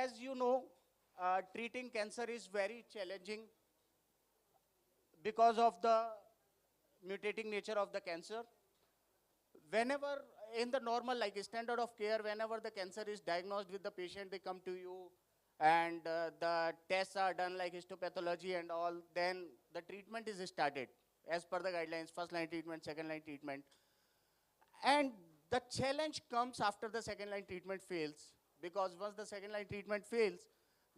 as you know, treating cancer is very challenging because of the mutating nature of the cancer. Whenever in the normal like standard of care, whenever the cancer is diagnosed with the patient, they come to you and the tests are done like histopathology and all, then the treatment is started as per the guidelines, first line treatment, second line treatment. And the challenge comes after the second line treatment fails, because once the second line treatment fails,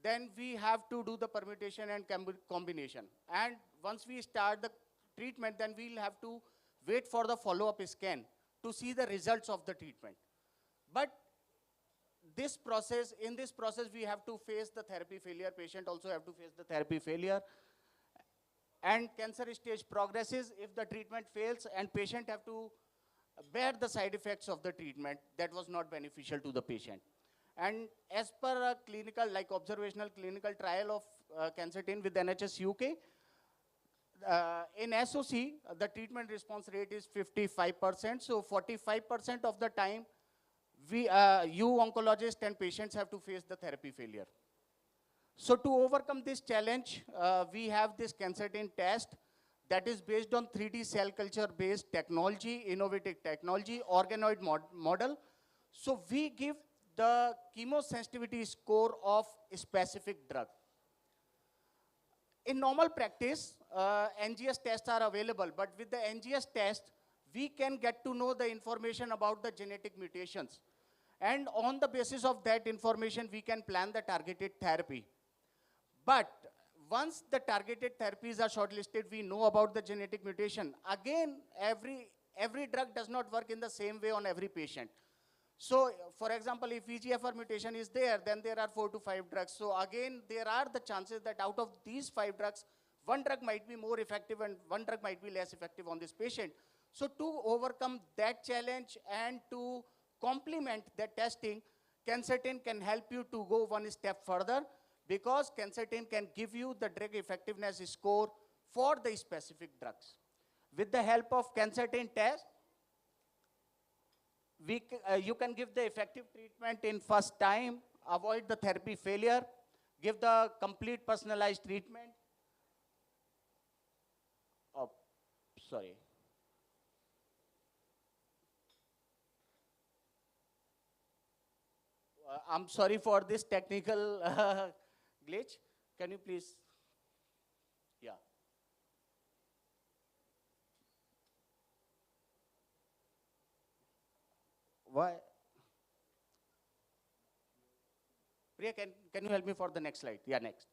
then we have to do the permutation and combination. And once we start the treatment, then we'll have to wait for the follow-up scan to see the results of the treatment. But in this process, we have to face the therapy failure. Patient also have to face the therapy failure. And cancer stage progresses if the treatment fails, and patient have to bear the side effects of the treatment that was not beneficial to the patient. And as per a clinical, like observational clinical trial of Cancertin with NHS UK, in SOC, the treatment response rate is 55%. So 45% of the time, you oncologists and patients have to face the therapy failure. So to overcome this challenge, we have this Cancertin test that is based on 3D cell culture based technology, innovative technology, organoid model. So we give the chemosensitivity score of a specific drug. In normal practice, NGS tests are available, but with the NGS test, we can get to know the information about the genetic mutations. And on the basis of that information, we can plan the targeted therapy. But once the targeted therapies are shortlisted, we know about the genetic mutation. Again, every drug does not work in the same way on every patient. So, for example, if EGFR mutation is there, then there are 4 to 5 drugs. So again, there are the chances that out of these 5 drugs, one drug might be more effective and one drug might be less effective on this patient. So to overcome that challenge and to complement that testing, Cancertin can help you to go one step further, because Cancertin can give you the drug effectiveness score for the specific drugs. With the help of Cancertin test, you can give the effective treatment in first time, avoid the therapy failure, give the complete personalized treatment. Oh, sorry. I'm sorry for this technical glitch. Can you please? Yeah. Why? Priya, can you help me for the next slide? Yeah, next.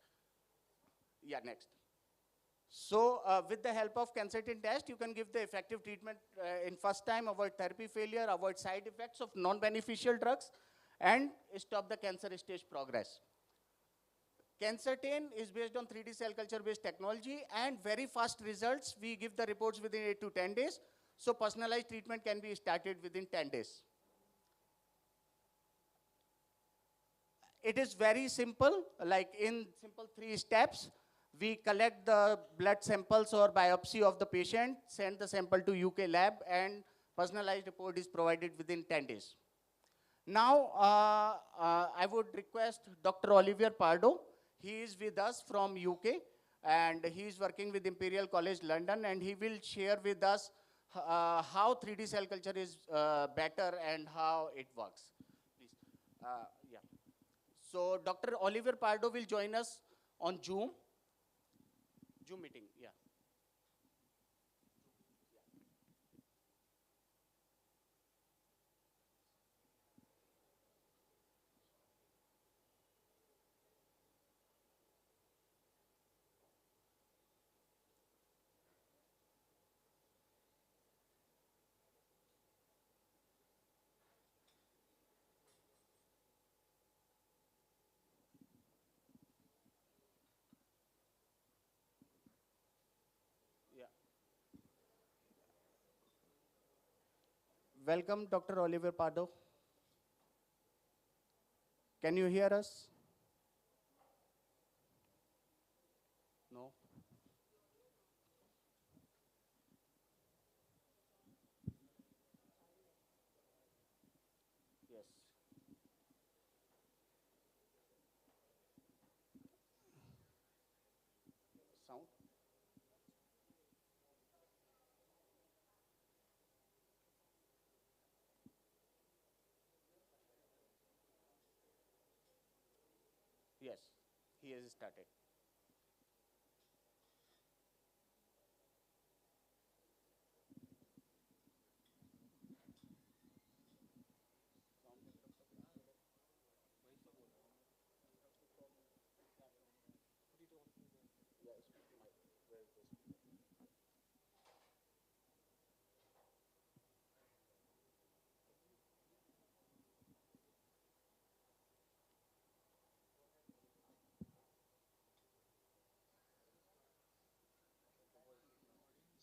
Yeah, next. So with the help of Cancertin test, you can give the effective treatment in first time, avoid therapy failure, avoid side effects of non-beneficial drugs, and stop the cancer stage progress. Cancertin is based on 3D cell culture based technology and very fast results. We give the reports within 8 to 10 days. So personalized treatment can be started within 10 days. It is very simple, like in simple 3 steps. We collect the blood samples or biopsy of the patient, send the sample to UK lab, and personalized report is provided within 10 days. Now, I would request Dr. Olivier Pardo. He is with us from UK, and he is working with Imperial College London, and he will share with us how 3D cell culture is better and how it works. Please. Yeah. So Dr. Olivier Pardo will join us on Zoom meeting. Yeah. Yeah. Welcome, Dr. Olivier Pardo. Can you hear us? No. Yes. Yes, he has started.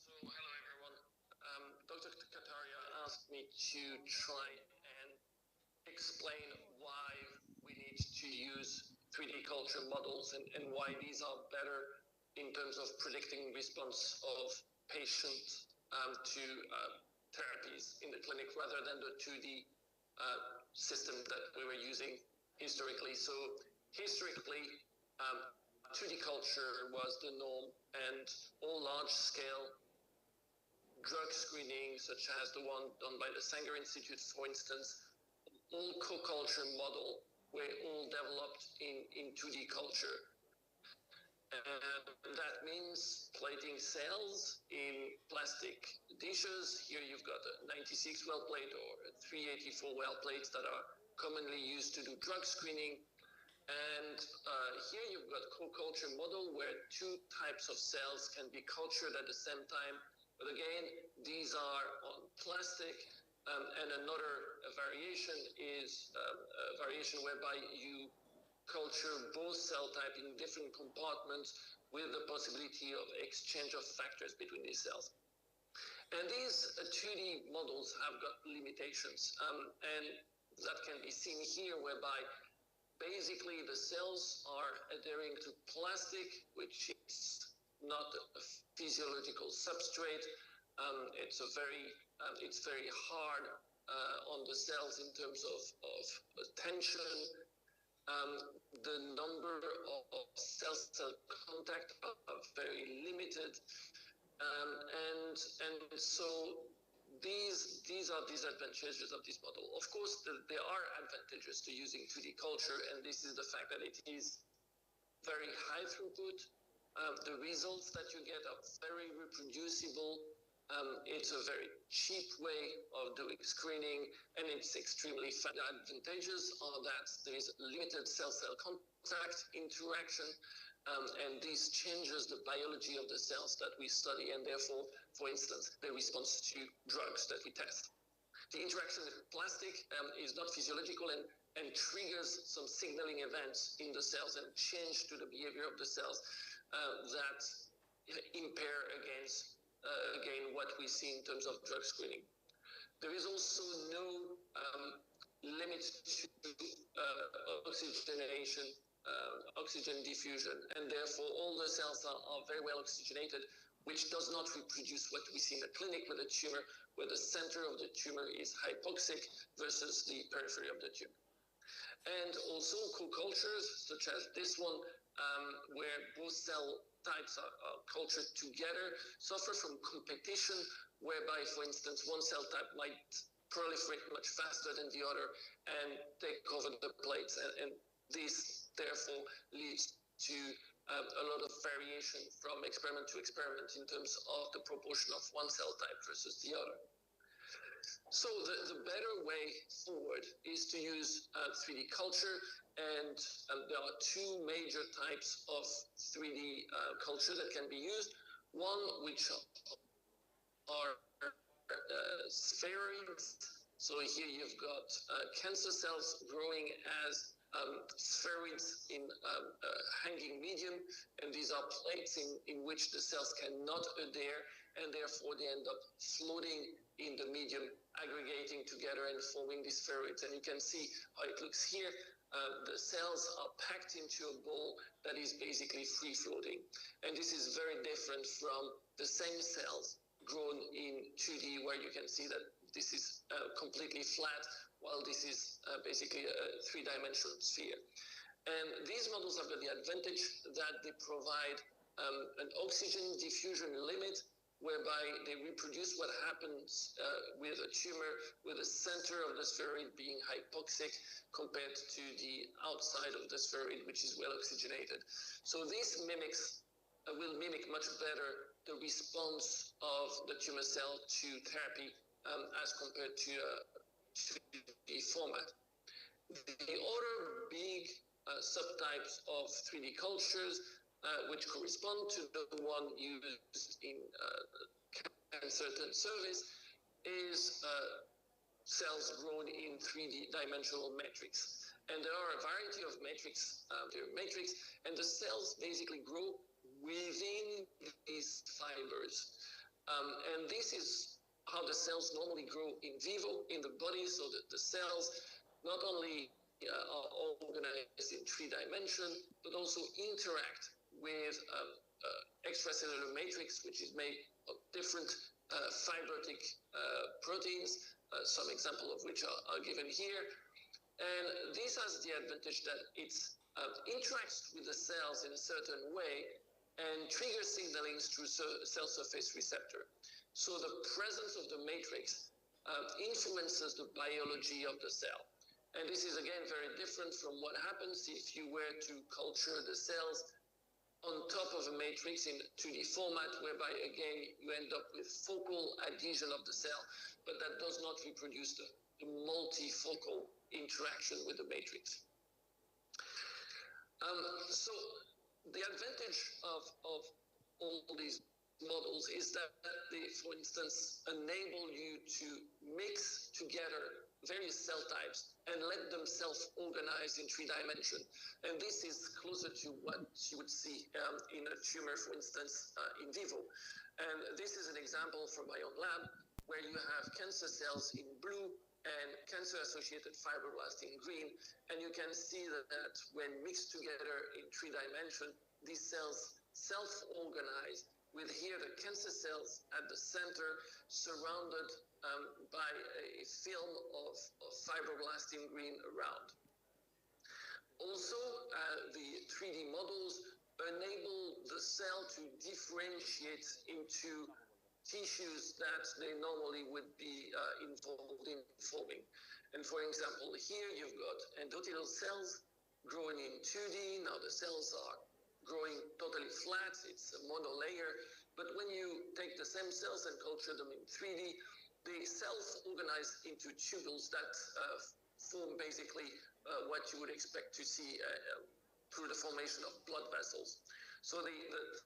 So, hello everyone. Dr. Kataria asked me to try and explain why we need to use 3D culture models and why these are better in terms of predicting response of patients to therapies in the clinic rather than the 2D system that we were using historically. So historically, 2D culture was the norm, and all large-scale drug screening, such as the one done by the Sanger Institute, for instance, all co-culture model were all developed in 2D culture. And that means plating cells in plastic dishes. Here you've got a 96 well plate or a 384 well plates that are commonly used to do drug screening. And here you've got co-culture model where two types of cells can be cultured at the same time. But again, these are on plastic. And another variation is a variation whereby you culture both cell type in different compartments with the possibility of exchange of factors between these cells. And these 2D models have got limitations, and that can be seen here, whereby basically the cells are adhering to plastic, which is not a physiological substrate. It's very hard on the cells in terms of tension. The number of cell-cell contact are very limited, and so these are disadvantages of this model. Of course, there are advantages to using 2D culture, and this is the fact that it is very high throughput. The results that you get are very reproducible. It's a very cheap way of doing screening, and it's extremely fast. The advantages are that there is limited cell-cell contact interaction, and this changes the biology of the cells that we study, and therefore, for instance, the response to drugs that we test. The interaction with plastic is not physiological and triggers some signaling events in the cells and change to the behavior of the cells that impair again what we see in terms of drug screening. There is also no limit to oxygenation, oxygen diffusion, and therefore all the cells are very well oxygenated, which does not reproduce what we see in the clinic with a tumor, where the center of the tumor is hypoxic versus the periphery of the tumor. And also co-cultures, such as this one, where both cell types are cultured together, suffer from competition, whereby, for instance, one cell type might proliferate much faster than the other and take over the plates. And this, therefore, leads to a lot of variation from experiment to experiment in terms of the proportion of one cell type versus the other. So the better way forward is to use 3D culture, and there are two major types of 3D culture that can be used. One which are spheroids. So here you've got cancer cells growing as spheroids in a hanging medium, and these are plates in which the cells cannot adhere, and therefore they end up floating in the medium, aggregating together and forming these spheroids. And you can see how it looks here. The cells are packed into a ball that is basically free floating. And this is very different from the same cells grown in 2D, where you can see that this is completely flat, while this is basically a three-dimensional sphere. And these models have got the advantage that they provide an oxygen diffusion limit whereby they reproduce what happens with a tumor, with the center of the spheroid being hypoxic compared to the outside of the spheroid, which is well oxygenated. So this will mimic much better the response of the tumor cell to therapy as compared to the format. The other big subtypes of 3D cultures, which correspond to the one used in cancer service, is cells grown in 3D dimensional matrix. And there are a variety of matrix, and the cells basically grow within these fibers. And this is how the cells normally grow in vivo in the body, so that the cells not only are organized in 3 dimensions, but also interact with extracellular matrix, which is made of different fibrotic proteins, some example of which are given here. And this has the advantage that it interacts with the cells in a certain way and triggers signalings through cell surface receptor. So the presence of the matrix influences the biology of the cell. And this is, again, very different from what happens if you were to culture the cells on top of a matrix in 2D format, whereby, again, you end up with focal adhesion of the cell, but that does not reproduce the multifocal interaction with the matrix. So the advantage of all these models is that they, for instance, enable you to mix together various cell types and let them self-organize in 3 dimensions. And this is closer to what you would see in a tumor, for instance, in vivo. And this is an example from my own lab, where you have cancer cells in blue and cancer-associated fibroblasts in green. And you can see that when mixed together in 3 dimensions, these cells self-organize, with here the cancer cells at the center, surrounded by a film of fibroblasts in green around. Also, the 3D models enable the cell to differentiate into tissues that they normally would be involved in forming. And for example, here you've got endothelial cells growing in 2D. Now the cells are growing totally flat, it's a monolayer. But when you take the same cells and culture them in 3D, they self-organize into tubules that form basically what you would expect to see through the formation of blood vessels. So the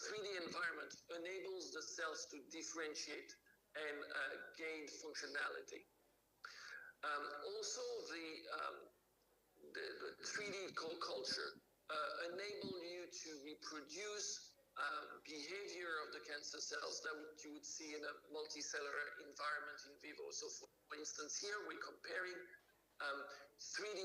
3D environment enables the cells to differentiate and gain functionality. Also, the 3D co-culture enable you to reproduce behavior of the cancer cells that you would see in a multicellular environment in vivo. So for instance, here we're comparing 3D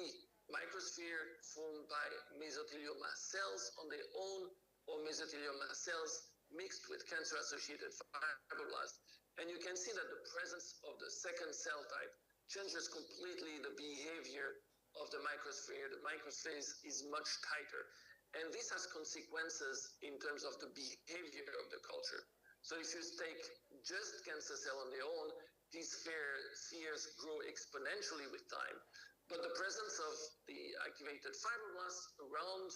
microsphere formed by mesothelial mast cells on their own, or mesothelial mast cells mixed with cancer-associated fibroblasts. And you can see that the presence of the second cell type changes completely the behavior of the microsphere. The microsphere is much tighter. And this has consequences in terms of the behavior of the culture. So if you take just cancer cell on their own, these spheres grow exponentially with time. But the presence of the activated fibroblasts around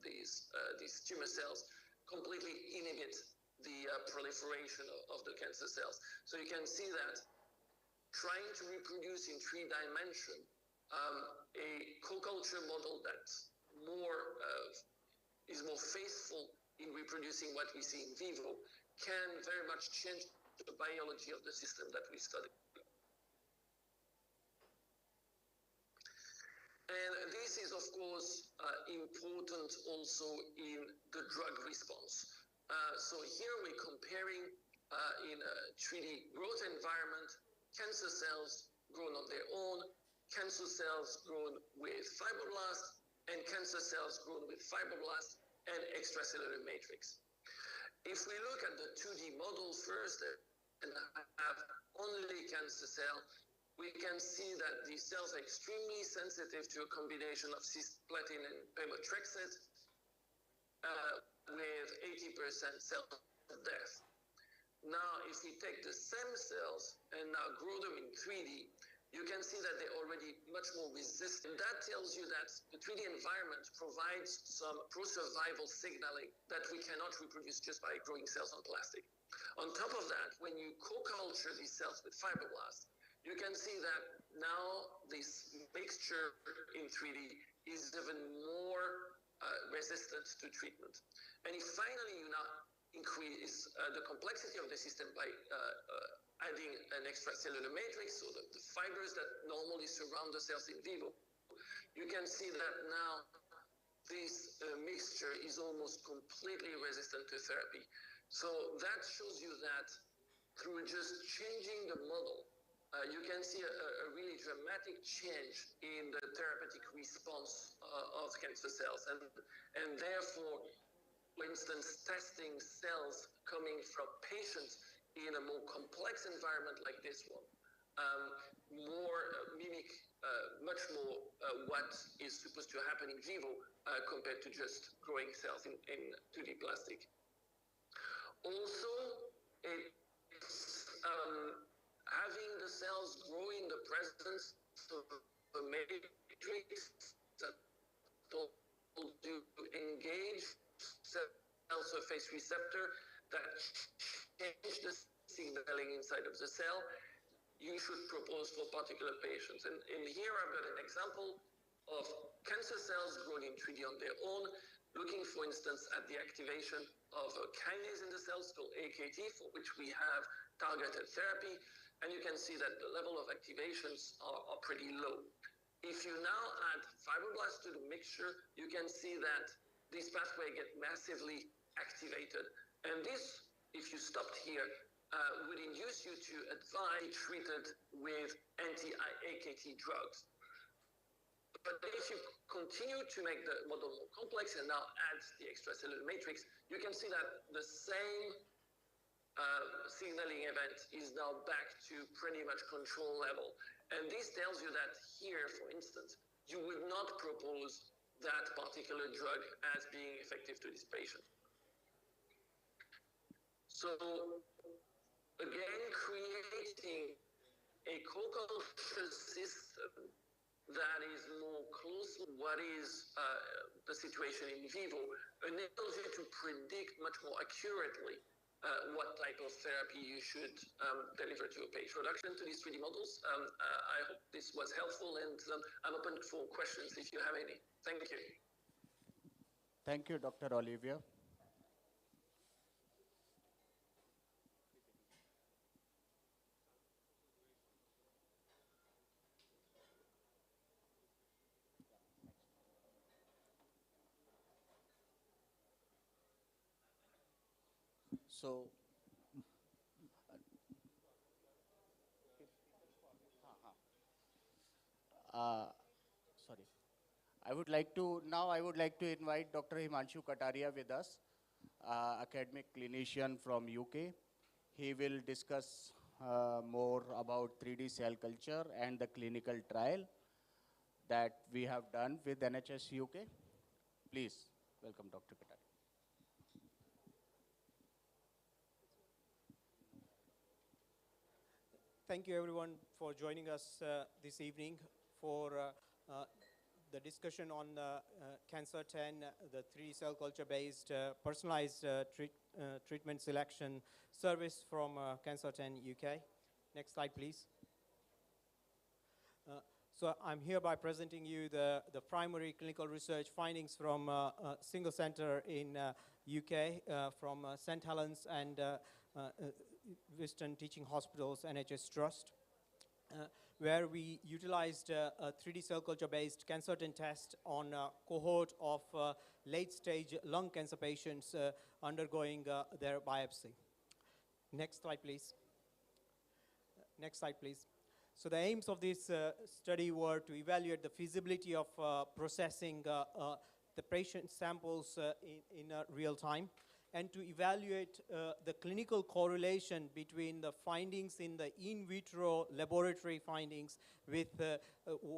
these tumor cells completely inhibit the proliferation of the cancer cells. So you can see that trying to reproduce in 3 dimensions a co-culture model that's is more faithful in reproducing what we see in vivo can very much change the biology of the system that we study. And this is, of course, important also in the drug response. So here we're comparing in a 3D growth environment, cancer cells grown on their own, cancer cells grown with fibroblasts, and cancer cells grown with fibroblasts and extracellular matrix. If we look at the 2D model first and have only cancer cell, we can see that these cells are extremely sensitive to a combination of cisplatin and pemetrexed with 80% cell death. Now, if we take the same cells and now grow them in 3D, you can see that they're already much more resistant. And that tells you that the 3D environment provides some pro-survival signaling that we cannot reproduce just by growing cells on plastic. On top of that, when you co-culture these cells with fibroblasts, you can see that now this mixture in 3D is even more resistant to treatment. And if finally you now increase the complexity of the system by adding an extracellular matrix, so the fibers that normally surround the cells in vivo, you can see that now this mixture is almost completely resistant to therapy. So that shows you that through just changing the model, you can see a really dramatic change in the therapeutic response of cancer cells. And therefore, for instance, testing cells coming from patients in a more complex environment like this one, mimic much more what is supposed to happen in vivo compared to just growing cells in 2D plastic. Also, it's having the cells grow in the presence of a matrix that told you to engage cell surface receptor that change the signaling inside of the cell, you should propose for particular patients. And here I've got an example of cancer cells grown in 3D on their own, looking, for instance, at the activation of a kinase in the cells called AKT, for which we have targeted therapy. And you can see that the level of activations are pretty low. If you now add fibroblasts to the mixture, you can see that this pathway gets massively activated. And this, if you stopped here, would induce you to advise treated with anti-AKT drugs. But if you continue to make the model more complex and now add the extracellular matrix, you can see that the same signaling event is now back to pretty much control level. And this tells you that here, for instance, you would not propose that particular drug as being effective to this patient. So again, creating a co-culture system that is more close to what is the situation in vivo enables you to predict much more accurately what type of therapy you should deliver to a patient. Introduction to these 3D models. I hope this was helpful, and I'm open for questions if you have any. Thank you. Thank you, Dr. Olivier. So, sorry. I would like to invite Dr. Himanshu Kataria with us, academic clinician from UK. He will discuss more about 3D cell culture and the clinical trial that we have done with NHS UK. Please welcome Dr. Kataria. Thank you everyone for joining us this evening for the discussion on Cancer 10, the 3D cell culture based personalized treatment selection service from Cancer 10 UK. Next slide, please. So I'm hereby presenting you the primary clinical research findings from a single center in UK from St. Helens and Western Teaching Hospitals NHS Trust, where we utilized a 3D cell culture-based cancer test on a cohort of late-stage lung cancer patients undergoing their biopsy. Next slide, please. Next slide, please. So the aims of this study were to evaluate the feasibility of processing the patient samples in real time, and to evaluate the clinical correlation between the findings in the in vitro laboratory findings with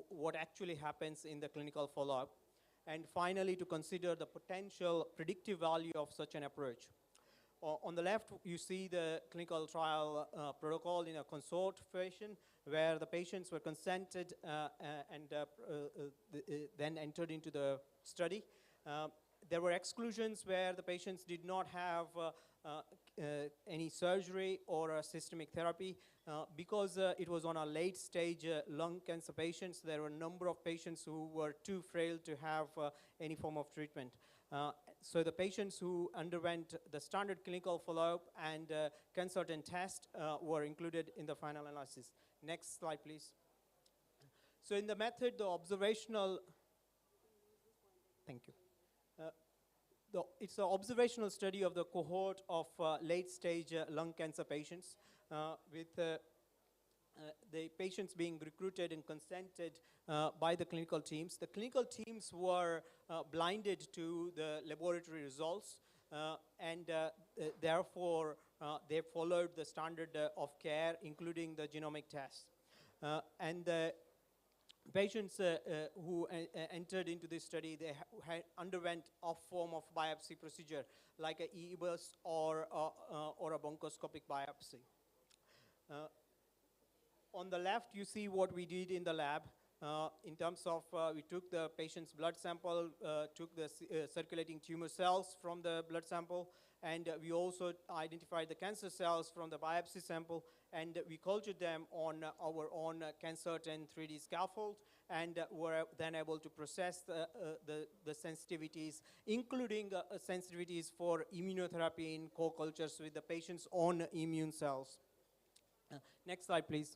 what actually happens in the clinical follow-up. And finally, to consider the potential predictive value of such an approach. On the left, you see the clinical trial protocol in a consort fashion, where the patients were consented and then entered into the study. There were exclusions where the patients did not have any surgery or systemic therapy. Because it was on a late stage lung cancer patients, there were a number of patients who were too frail to have any form of treatment. So the patients who underwent the standard clinical follow-up and consultant test were included in the final analysis. Next slide, please. So in the method, the observational, thank you. It's an observational study of the cohort of late-stage lung cancer patients with the patients being recruited and consented by the clinical teams. The clinical teams were blinded to the laboratory results and therefore they followed the standard of care, including the genomic test. And the patients who entered into this study, they underwent a form of biopsy procedure, like a EBUS or a bronchoscopic biopsy. On the left, you see what we did in the lab. In terms of, we took the patient's blood sample, took the circulating tumor cells from the blood sample, and we also identified the cancer cells from the biopsy sample, and we cultured them on our own CanCert 3D scaffold, and were then able to process the sensitivities, including sensitivities for immunotherapy in co-cultures with the patient's own immune cells. Next slide, please.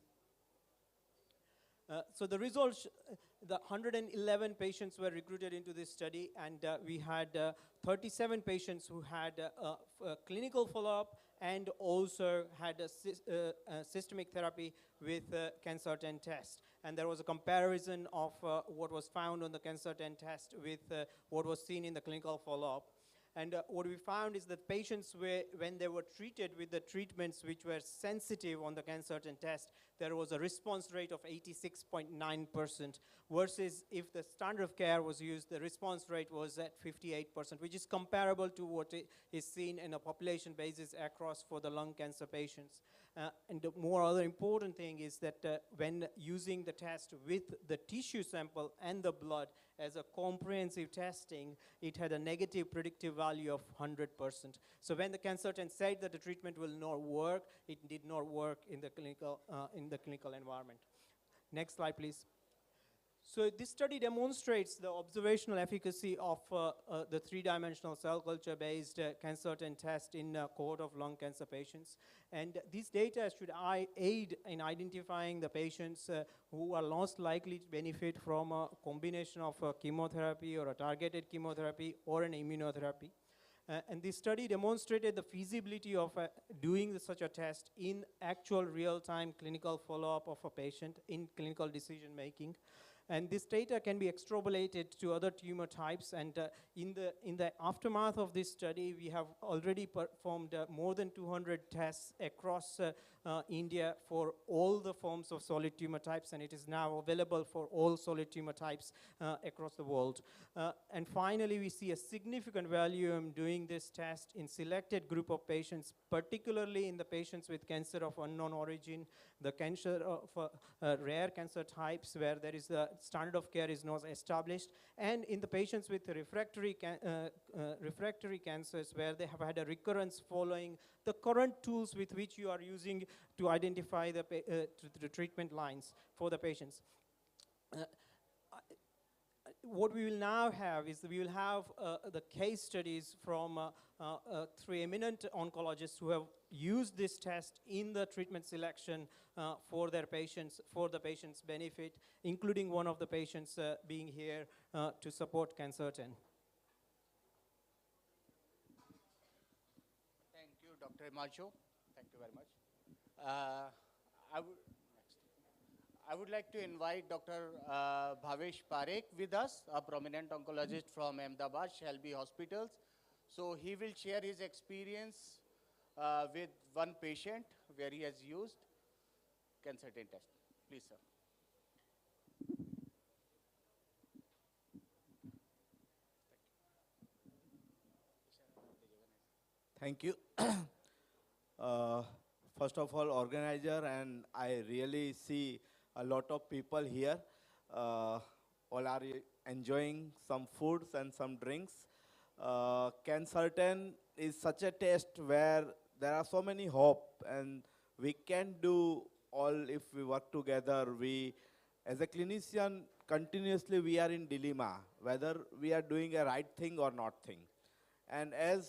So the results, the 111 patients were recruited into this study, and we had 37 patients who had a clinical follow-up and also had a systemic therapy with CanCert test. And there was a comparison of what was found on the CanCert test with what was seen in the clinical follow-up. And what we found is that patients were, when they were treated with the treatments which were sensitive on the CanCert test, there was a response rate of 86.9%, versus if the standard of care was used, the response rate was at 58%, which is comparable to what is seen in a population basis across for the lung cancer patients. And the more other important thing is that when using the test with the tissue sample and the blood as a comprehensive testing, it had a negative predictive value of 100%. So when the CanCert said that the treatment will not work, it did not work in the clinical environment. Next slide, please. So this study demonstrates the observational efficacy of the three-dimensional cell culture-based CanCert test in a cohort of lung cancer patients. And these data should aid in identifying the patients who are most likely to benefit from a combination of chemotherapy or a targeted chemotherapy or an immunotherapy. And this study demonstrated the feasibility of doing such a test in actual real-time clinical follow-up of a patient in clinical decision-making. And this data can be extrapolated to other tumor types. And in the aftermath of this study, we have already performed more than 200 tests across India for all the forms of solid tumor types, and it is now available for all solid tumor types across the world. And finally, we see a significant value in doing this test in selected group of patients, particularly in the patients with cancer of unknown origin, the cancer of rare cancer types where there is a standard of care is not established, and in the patients with refractory cancers where they have had a recurrence following the current tools with which you are using to identify the treatment lines for the patients. What we will now have is we will have the case studies from three eminent oncologists who have used this test in the treatment selection for their patients, for the patient's benefit, including one of the patients being here to support CanCert. Thank you, Dr. Himanshu. Thank you very much. I would like to invite Dr. Bhavesh Parekh with us, a prominent oncologist from Ahmedabad, Shelby Hospitals. So he will share his experience with one patient where he has used CanCert test. Please, sir. Thank you. Uh, First of all, organizer, and I really see a lot of people here. All are enjoying some foods and some drinks. Can Certain is such a test where there are so many hope, and we can do all if we work together. We, as a clinician, continuously we are in dilemma whether we are doing a right thing or not thing. And as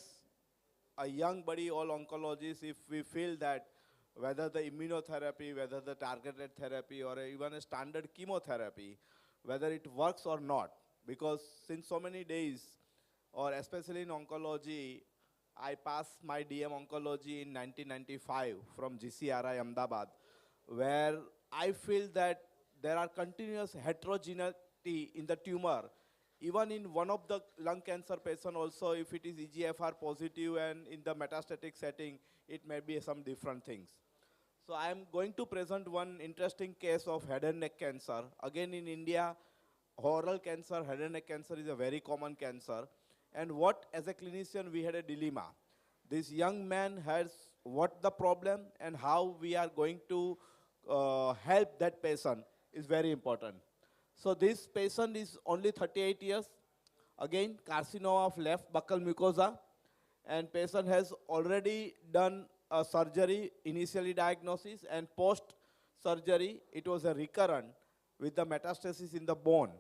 a young buddy, all oncologists, if we feel that whether the immunotherapy, whether the targeted therapy, or even a standard chemotherapy, whether it works or not, because since so many days, or especially in oncology, I passed my DM oncology in 1995 from GCRI Ahmedabad, where I feel that there are continuous heterogeneity in the tumor. Even in one of the lung cancer patient also, if it is EGFR positive and in the metastatic setting, it may be some different things. So I am going to present one interesting case of head and neck cancer. Again in India, oral cancer, head and neck cancer is a very common cancer. And what, as a clinician, we had a dilemma. This young man has what the problem and how we are going to help that patient is very important. So this patient is only 38 years. Again, carcinoma of left buccal mucosa. And patient has already done a surgery, initially diagnosis, and post-surgery, it was a recurrent with the metastasis in the bone.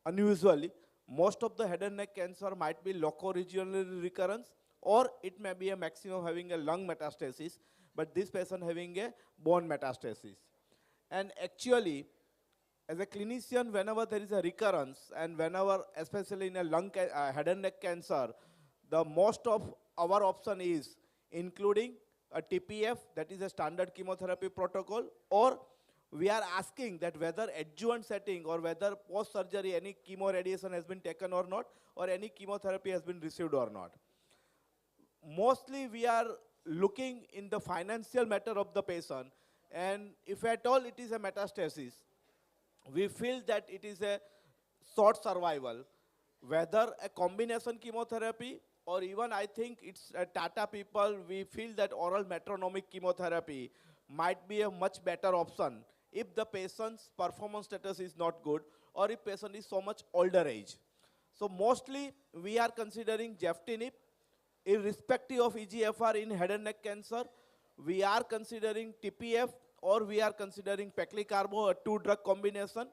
Unusually, most of the head and neck cancer might be loco-regional recurrence, or it may be a maximum having a lung metastasis, but this patient having a bone metastasis. And actually, as a clinician, whenever there is a recurrence, and whenever, especially in a head and neck cancer, the most of our option is including a TPF, that is a standard chemotherapy protocol, or we are asking that whether adjuvant setting or whether post-surgery any chemo radiation has been taken or not, or any chemotherapy has been received or not. Mostly we are looking in the financial matter of the patient, and if at all it is a metastasis, we feel that it is a short survival, whether a combination chemotherapy, or even I think it's Tata people, we feel that oral metronomic chemotherapy might be a much better option if the patient's performance status is not good, or if patient is so much older age. So mostly we are considering Jeftinib, irrespective of EGFR in head and neck cancer. We are considering TPF, or we are considering Paclicarbo, a two-drug combination.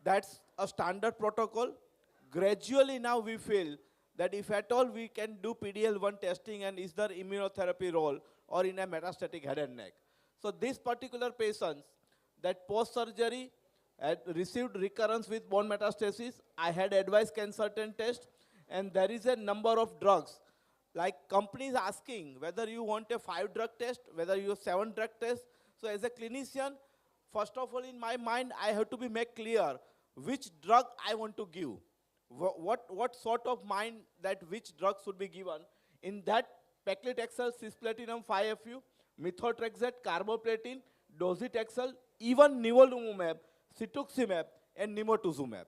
That's a standard protocol. Gradually now we feel that if at all we can do PD-L1 testing, and is there immunotherapy role or in a metastatic head and neck. So this particular patients that post-surgery had received recurrence with bone metastasis, I had advised Can-Certain test, and there is a number of drugs. Like companies asking whether you want a 5-drug test, whether you have 7-drug test. So as a clinician, first of all in my mind, I have to be make clear which drug I want to give. What sort of mind that which drug should be given. In that, paclitaxel, cisplatinum 5-FU, methotrexate, carboplatin, docetaxel, even nivolumab, cetuximab, and nimotuzumab.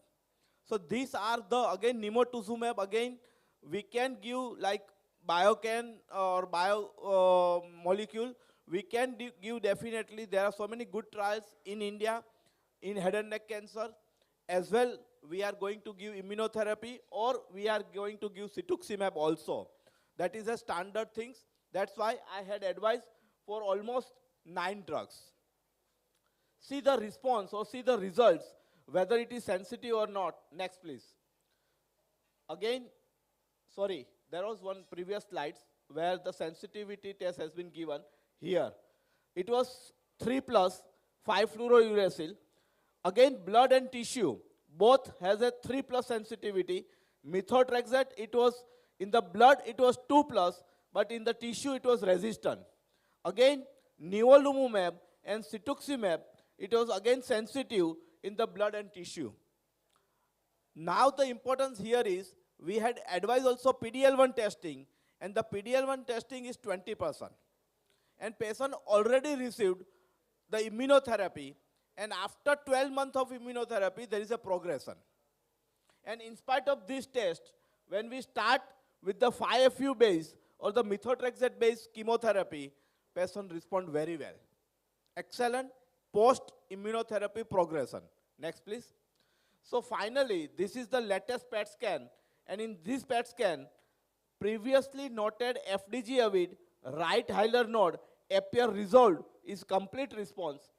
So these are the, again, nimotuzumab, again, we can give like biocan or bio molecule. We can give definitely, there are so many good trials in India, in head and neck cancer. As well, we are going to give immunotherapy, or we are going to give cetuximab also. That is a standard things. That's why I had advised for almost 9 drugs. See the response or see the results, whether it is sensitive or not. Next, please. Again, sorry, there was one previous slides where the sensitivity test has been given here. It was 3+, 5-fluorouracil. Again, blood and tissue, both has a 3+ sensitivity. Methotrexate, it was, in the blood, it was 2+, but in the tissue, it was resistant. Again, nivolumab and cetuximab, it was again sensitive in the blood and tissue. Now the importance here is, we had advised also PD-L1 testing, and the PD-L1 testing is 20%. And patient already received the immunotherapy, and after 12 months of immunotherapy, there is a progression. And in spite of this test, when we start with the 5-FU base, or the methotrexate-based chemotherapy, patient respond very well. Excellent post-immunotherapy progression. Next, please. So finally, this is the latest PET scan, and in this PET scan, previously noted FDG avid right hilar node appear resolved is complete response.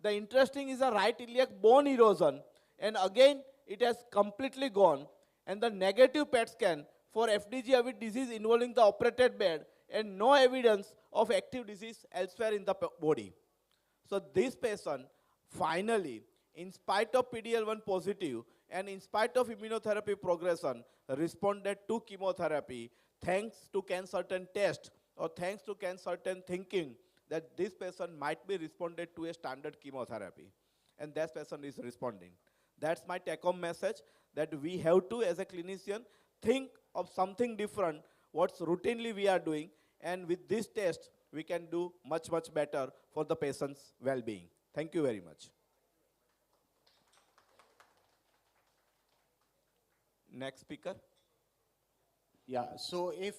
The interesting is a right iliac bone erosion, and again it has completely gone. And the negative PET scan for FDG avid disease involving the operated bed and no evidence of active disease elsewhere in the body. So this patient finally, in spite of PD-L1 positive and in spite of immunotherapy progression, responded to chemotherapy thanks to certain test or thanks to certain thinking that this patient might be responded to a standard chemotherapy. And that patient is responding. That's my take-home message, that we have to, as a clinician, think of something different, what's routinely we are doing, and with this test, we can do much, much better for the patient's well-being. Thank you very much. Next speaker. Yeah, so if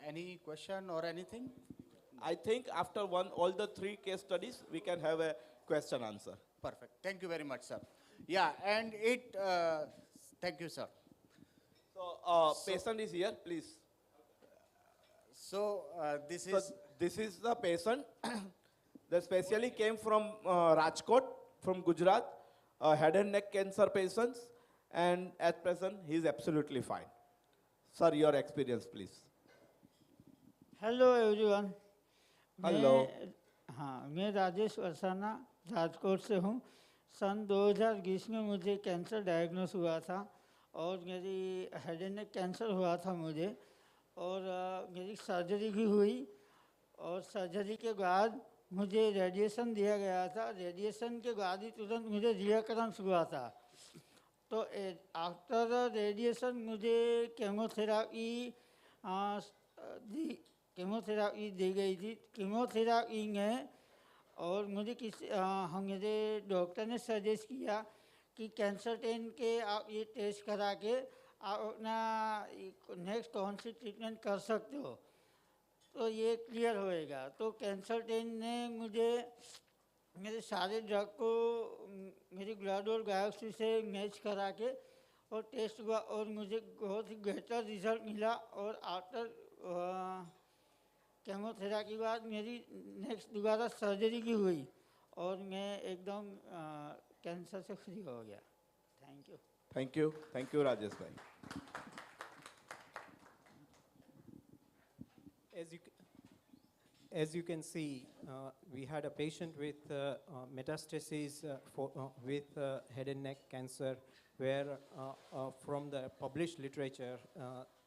any question or anything? I think after all the 3 case studies, we can have a question answer. Perfect. Thank you very much, sir. Yeah, and thank you, sir. So, patient is here, please. So, this is the patient that specially came from Rajkot, from Gujarat, head and neck cancer patients, and at present, he is absolutely fine. Sir, your experience, please. Hello everyone. Hello. हाँ, मैं राजेश वरसाना राजकोट से हूँ। सन 2020 में मुझे cancer diagnose हुआ था और मेरी हेड एंड नेक कैंसर हुआ था मुझे, और मेरी सर्जरी भी हुई, और सर्जरी के बाद मुझे रेडिएशन दिया गया था। रेडिएशन के बाद ही तुरंत मुझे रिकरेंस हुआ था। तो आफ्टर रेडिएशन मुझे केमोथेरापी दी गई थी। कीमोथेरापी में और मुझे मेरे डॉक्टर ने सजेस्ट किया कि कैंसर 10 के आप ये टेस्ट करा के आप अपना नेक्स्ट कौन सी ट्रीटमेंट कर सकते हो तो ये क्लियर होएगा। तो कैंसर 10 ने मुझे मेरे सारे ड्रग को मेरी ब्लड और बायोप्सी से मैच करा के और टेस्ट हुआ और मुझे बहुत ही बेहतर रिजल्ट मिला। और आफ्टर केमोथेरापी के बाद मेरी नेक्स्ट दोबारा सर्जरी भी हुई और मैं एकदम कैंसर से फ्री हो गया। Thank you. Thank you Rajesh भाई। As you can see, we had a patient with metastases with head and neck cancer, where from the published literature,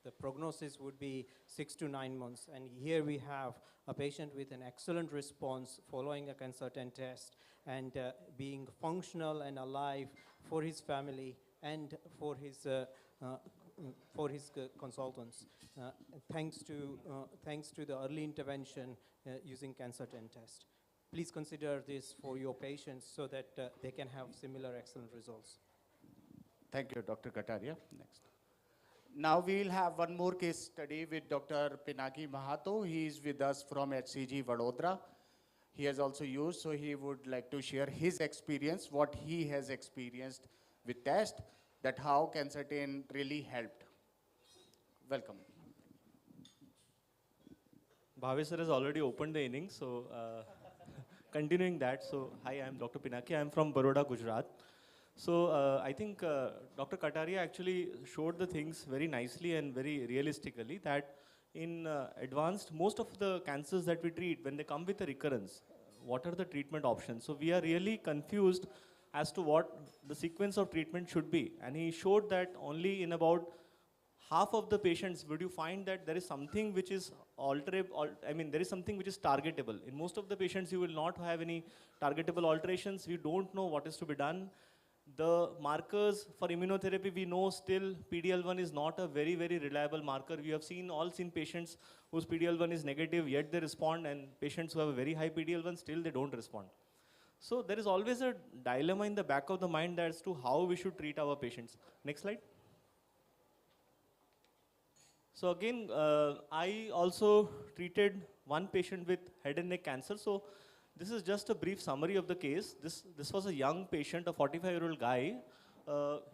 the prognosis would be 6 to 9 months. And here we have a patient with an excellent response following a cancer 10 test and being functional and alive for his family and for his consultants, thanks to the early intervention using cancer 10 test. Please consider this for your patients so that they can have similar excellent results. Thank you, Dr. Kataria. Next. Now we will have one more case study with Dr. Pinaki Mahato. He is with us from HCG Vadodara. He has also used, so he would like to share his experience, what he has experienced with test, that how cancer 10 really helped. Welcome. Bhavesh sir has already opened the innings, so continuing that. So hi, I am Dr. Pinaki. I am from Baroda, Gujarat. So I think Dr. Kataria actually showed the things very nicely and very realistically that in advanced, most of the cancers that we treat, when they come with a recurrence, what are the treatment options? So we are really confused as to what the sequence of treatment should be. And he showed that only in about half of the patients would you find that there is something which is there is something which is targetable. In most of the patients, you will not have any targetable alterations. We don't know what is to be done. The markers for immunotherapy, we know still PD-L1 is not a very, very reliable marker. We have all seen patients whose PD-L1 is negative, yet they respond, and patients who have a very high PD-L1, still they don't respond. So there is always a dilemma in the back of the mind as to how we should treat our patients. Next slide. So again, I also treated one patient with head and neck cancer. So this is just a brief summary of the case. This was a young patient, a 45-year-old guy.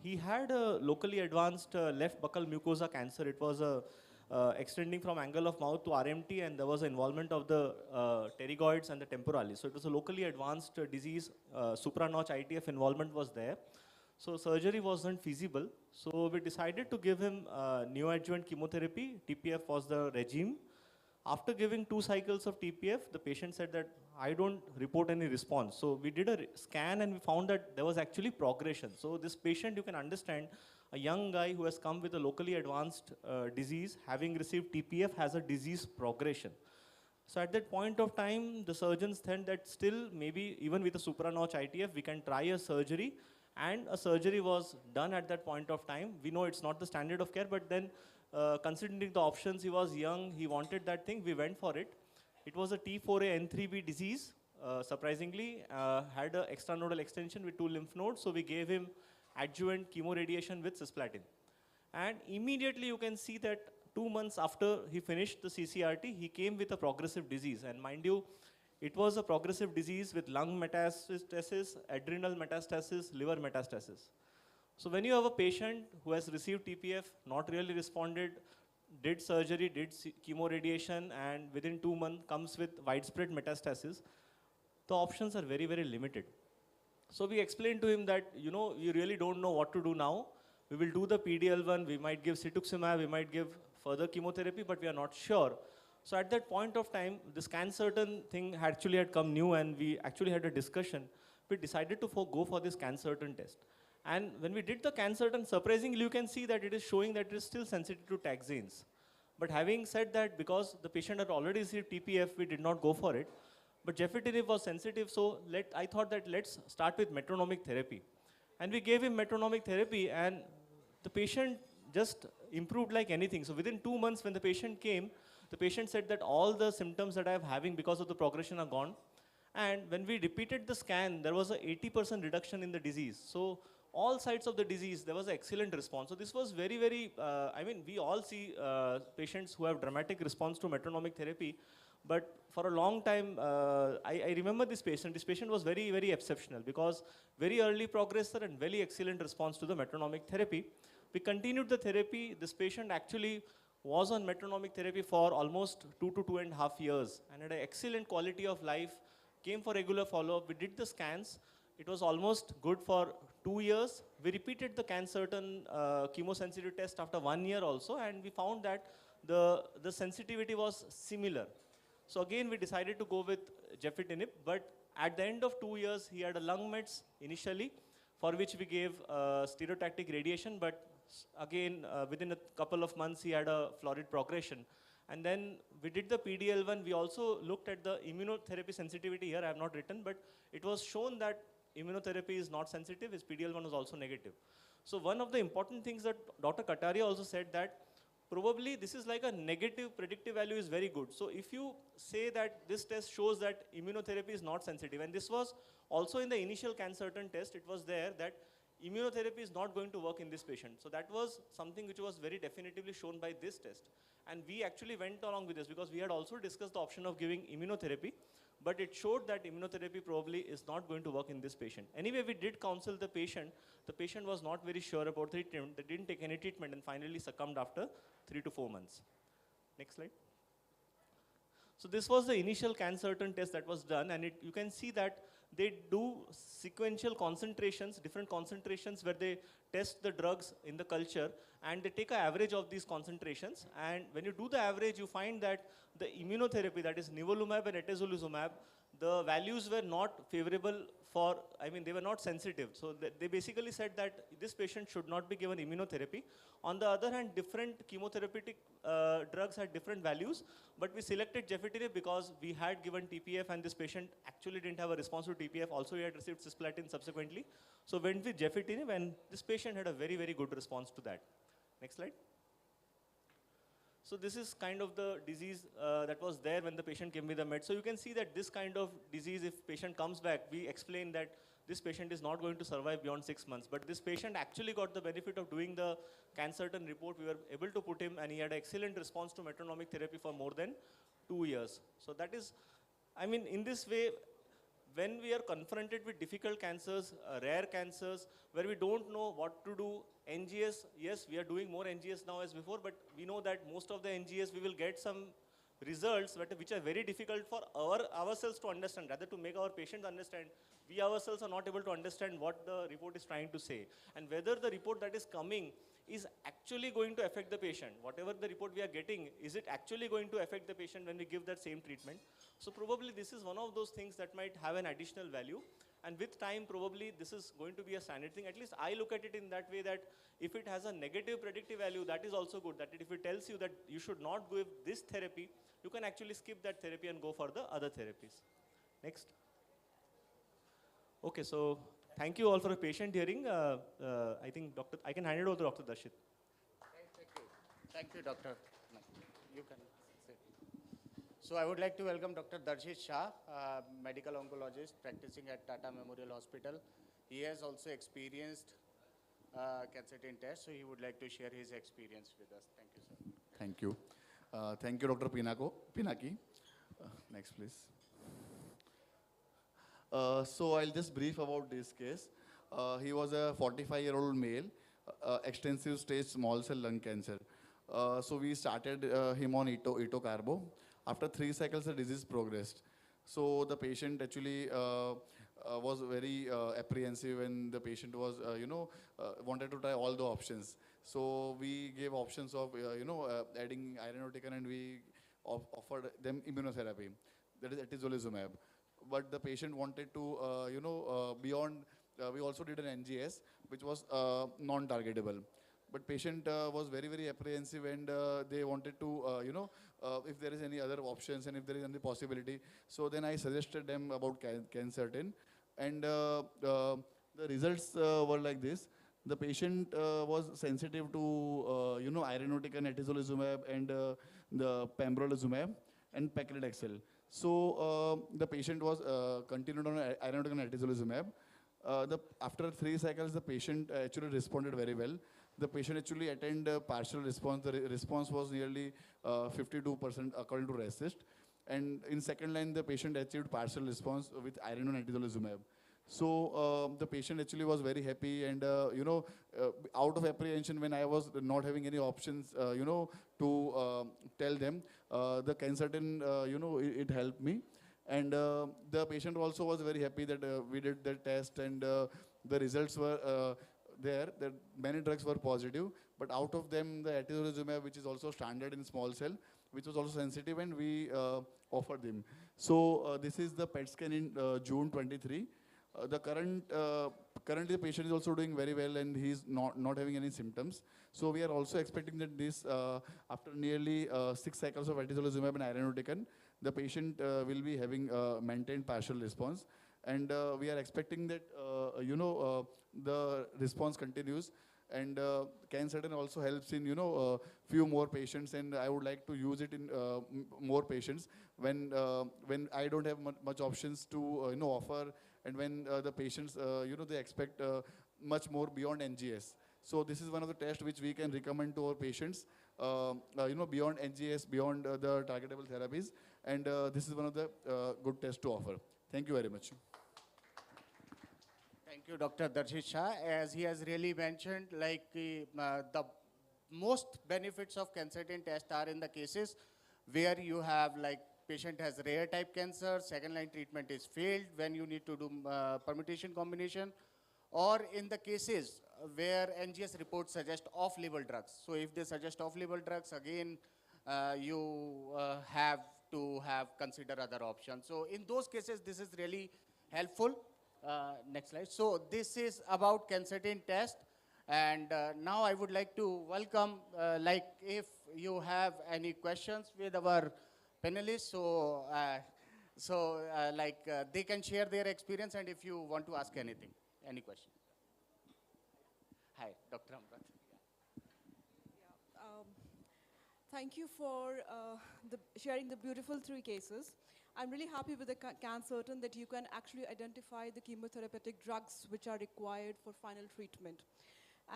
He had a locally advanced left buccal mucosa cancer. It was extending from angle of mouth to RMT, and there was involvement of the pterygoids and the temporalis. So it was a locally advanced disease. Supranotch ITF involvement was there. So surgery wasn't feasible. So we decided to give him neoadjuvant chemotherapy. TPF was the regime. After giving 2 cycles of TPF, the patient said that I don't report any response. So we did a scan and we found that there was actually progression. So this patient, you can understand, a young guy who has come with a locally advanced disease, having received TPF, has a disease progression. So at that point of time, the surgeons think that still maybe even with a supranotch ITF, we can try a surgery. And a surgery was done at that point of time. We know it's not the standard of care, but then considering the options, he was young, he wanted that thing, we went for it. It was a T4A N3B disease, surprisingly, had an extranodal extension with 2 lymph nodes, so we gave him adjuvant chemoradiation with cisplatin. And immediately you can see that 2 months after he finished the CCRT, he came with a progressive disease. And mind you, it was a progressive disease with lung metastasis, adrenal metastasis, liver metastasis. So when you have a patient who has received TPF, not really responded, did surgery, did chemoradiation, and within 2 months comes with widespread metastasis, the options are very, very limited. So we explained to him that, you know, you really don't know what to do now. We will do the PDL1, we might give cetuximab, we might give further chemotherapy, but we are not sure. So at that point of time, this CanCertain thing actually had come new, and we actually had a discussion. We decided to go for this CanCertain test. And when we did the CanCertain, surprisingly, you can see that it is showing that it is still sensitive to taxanes. But having said that, because the patient had already received TPF, we did not go for it. But gefitinib was sensitive, so I thought that let's start with metronomic therapy. And we gave him metronomic therapy, and the patient just improved like anything. So within 2 months, when the patient came, the patient said that all the symptoms that I am having because of the progression are gone. And when we repeated the scan, there was an 80% reduction in the disease. So all sides of the disease, there was an excellent response. So this was very, very, I mean, we all see patients who have dramatic response to metronomic therapy. But for a long time, I remember this patient. This patient was very, very exceptional because very early progressor and very excellent response to the metronomic therapy. We continued the therapy. This patient actually was on metronomic therapy for almost 2 to 2.5 years and had an excellent quality of life, came for regular follow-up. We did the scans. It was almost good for 2 years. We repeated the CanCertain chemosensitivity test after 1 year also, and we found that the sensitivity was similar. So again, we decided to go with gefitinib, but at the end of 2 years, he had a lung mets initially, for which we gave stereotactic radiation, but again, within a couple of months, he had a florid progression. And then we did the PDL1. We also looked at the immunotherapy sensitivity here. I have not written, but it was shown that immunotherapy is not sensitive. His PDL1 was also negative. So one of the important things that Dr. Kataria also said that probably this is like a negative predictive value is very good. So if you say that this test shows that immunotherapy is not sensitive, and this was also in the initial CanCertain test, it was there that immunotherapy is not going to work in this patient. So that was something which was very definitively shown by this test. And we actually went along with this because we had also discussed the option of giving immunotherapy, but it showed that immunotherapy probably is not going to work in this patient. Anyway, we did counsel the patient. The patient was not very sure about the treatment. They didn't take any treatment and finally succumbed after 3 to 4 months. Next slide. So this was the initial CanCertain test that was done, and you can see that they do sequential concentrations, different concentrations where they test the drugs in the culture, and they take an average of these concentrations. And when you do the average, you find that the immunotherapy, that is nivolumab and atezolizumab, the values were not favorable for, I mean, they were not sensitive. So they basically said that this patient should not be given immunotherapy. On the other hand, different chemotherapeutic drugs had different values, but we selected gefitinib because we had given TPF and this patient actually didn't have a response to TPF. Also, he had received cisplatin subsequently. So went with gefitinib, and this patient had a very, very good response to that. Next slide. So this is kind of the disease that was there when the patient came with the med. So you can see that this kind of disease, if patient comes back, we explain that this patient is not going to survive beyond 6 months. But this patient actually got the benefit of doing the CanCertain report. We were able to put him, and he had an excellent response to metronomic therapy for more than 2 years. So that is, I mean, in this way, when we are confronted with difficult cancers, rare cancers, where we don't know what to do, NGS, yes, we are doing more NGS now as before, but we know that most of the NGS we will get some results which are very difficult for ourselves to understand, rather to make our patients understand. We ourselves are not able to understand what the report is trying to say, and whether the report that is coming is actually going to affect the patient. Whatever the report we are getting, is it actually going to affect the patient when we give that same treatment? So probably this is one of those things that might have an additional value. And with time, probably this is going to be a standard thing. At least I look at it in that way, that if it has a negative predictive value, that is also good. That if it tells you that you should not give this therapy, you can actually skip that therapy and go for the other therapies. Next. Okay, so thank you all for a patient hearing. I think I can hand it over to Dr. Darshit. Thank you. Thank you, Doctor. No, you can sit. So I would like to welcome Dr. Darshit Shah, medical oncologist practicing at Tata Memorial Hospital. He has also experienced CanCertain test, so he would like to share his experience with us. Thank you, sir. Thank you. Thank you, Dr. Pinaki. Next, please. So I'll just brief about this case. He was a 45-year-old male, extensive stage small cell lung cancer. So we started him on etocarbo. After 3 cycles, the disease progressed. So the patient actually was very apprehensive, and the patient was, wanted to try all the options. So we gave options of, adding irinotecan, and we offered them immunotherapy, that is atezolizumab. But the patient wanted to, beyond, we also did an NGS, which was non-targetable. But patient was very, very apprehensive, and they wanted to, if there is any other options and if there is any possibility. So then I suggested them about CanCertain, and the results were like this. The patient was sensitive to, irinotecan, atezolizumab, and the pembrolizumab and paclitaxel. So the patient was continued on irinotecan and atezolizumab. After 3 cycles, the patient actually responded very well. The patient actually attained a partial response. The response was nearly 52% according to RECIST. And in second line, the patient achieved partial response with irino and atezolizumab. So the patient actually was very happy, and out of apprehension, when I was not having any options, to tell them, the CanCertain, it helped me. And the patient also was very happy that we did the test, and the results were there, that many drugs were positive, but out of them, the atezolizumab, which is also standard in small cell, which was also sensitive, and we offered them. So this is the PET scan in June 23. Currently the patient is also doing very well, and he's not having any symptoms. So we are also expecting that this, after nearly 6 cycles of atezolizumab and irinotecan, the patient will be having maintained partial response. And we are expecting that, the response continues. And CanCertain also helps in, few more patients, and I would like to use it in more patients when I don't have much options to, offer, and when the patients, they expect much more beyond NGS. So this is one of the tests which we can recommend to our patients, beyond NGS, beyond the targetable therapies, and this is one of the good tests to offer. Thank you very much. Thank you, Dr. Darshit Shah. As he has really mentioned, like the most benefits of CanCertain test are in the cases where you have, like, patient has rare type cancer, second line treatment is failed, when you need to do permutation combination, or in the cases where NGS reports suggest off-label drugs. So if they suggest off-label drugs, again, you have to consider other options. So in those cases, this is really helpful. Next slide. So this is about CanCertain test. And now I would like to welcome, if you have any questions with our panelists, so they can share their experience, and if you want to ask anything, any question. Hi, Dr. Amrat. Thank you for sharing the beautiful 3 cases. I'm really happy with the CanCertain that you can actually identify the chemotherapeutic drugs which are required for final treatment.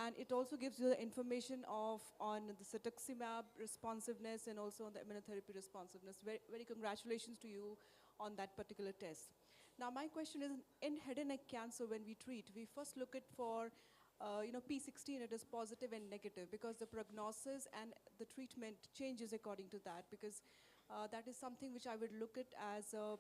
And it also gives you the information on the cetuximab responsiveness and also on the immunotherapy responsiveness. Very, very congratulations to you on that particular test. Now my question is, in head and neck cancer, when we treat, we first look at for P16, it is positive and negative because the prognosis and the treatment changes according to that, because that is something which I would look at as a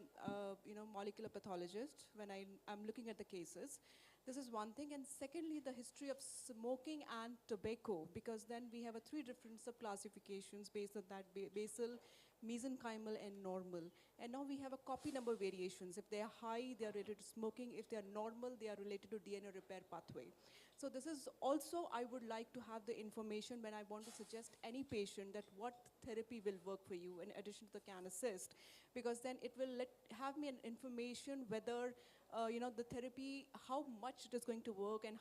molecular pathologist when I'm looking at the cases. This is one thing. And secondly, the history of smoking and tobacco, because then we have three different subclassifications based on that: basal, mesenchymal, and normal. And now we have a copy number variations. If they are high, they are related to smoking. If they are normal, they are related to DNA repair pathway. So this is also, I would like to have the information when I want to suggest any patient that what therapy will work for you in addition to the can assist, because then it will have me an information whether the therapy, how much it is going to work, and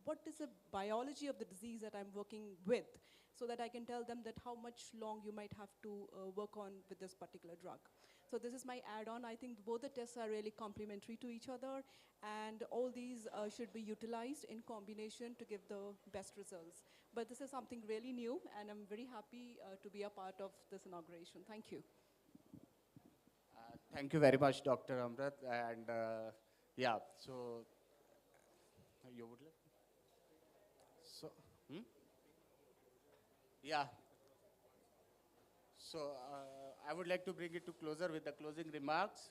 what is the biology of the disease that I'm working with, so that I can tell them that how much long you might have to work on with this particular drug. So this is my add-on. I think both the tests are really complementary to each other, and all these should be utilized in combination to give the best results. But this is something really new, and I'm very happy to be a part of this inauguration. Thank you. Thank you very much, Dr. Amrit. And yeah, so you would like? So, yeah. So I would like to bring it to closer with the closing remarks.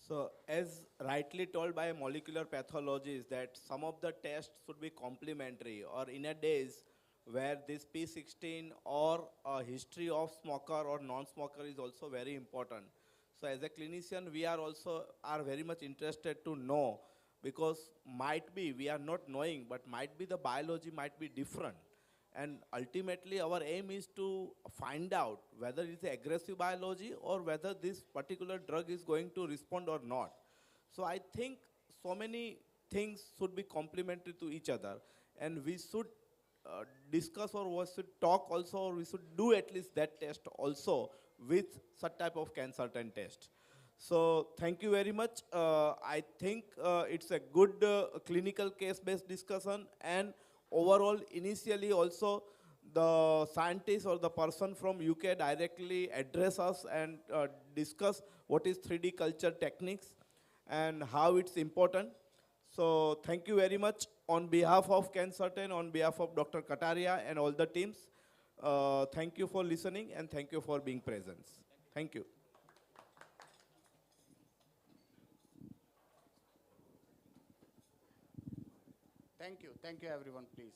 So as rightly told by molecular pathologists that some of the tests should be complementary, or in a days where this P16 or a history of smoker or non-smoker is also very important. So as a clinician, we are also very much interested to know, because might be we are not knowing, but might be the biology might be different. And ultimately our aim is to find out whether it's aggressive biology or whether this particular drug is going to respond or not. So I think so many things should be complementary to each other, and we should discuss, or we should talk also, or we should do at least that test also with such type of CanCertain test. So thank you very much. I think it's a good clinical case-based discussion, and overall initially also the scientist or the person from UK directly address us and discuss what is 3D culture techniques and how it's important. So thank you very much on behalf of CanCertain, on behalf of Dr. Kataria and all the teams. Thank you for listening, and thank you for being present. Thank you. Thank you. Thank you, everyone, please.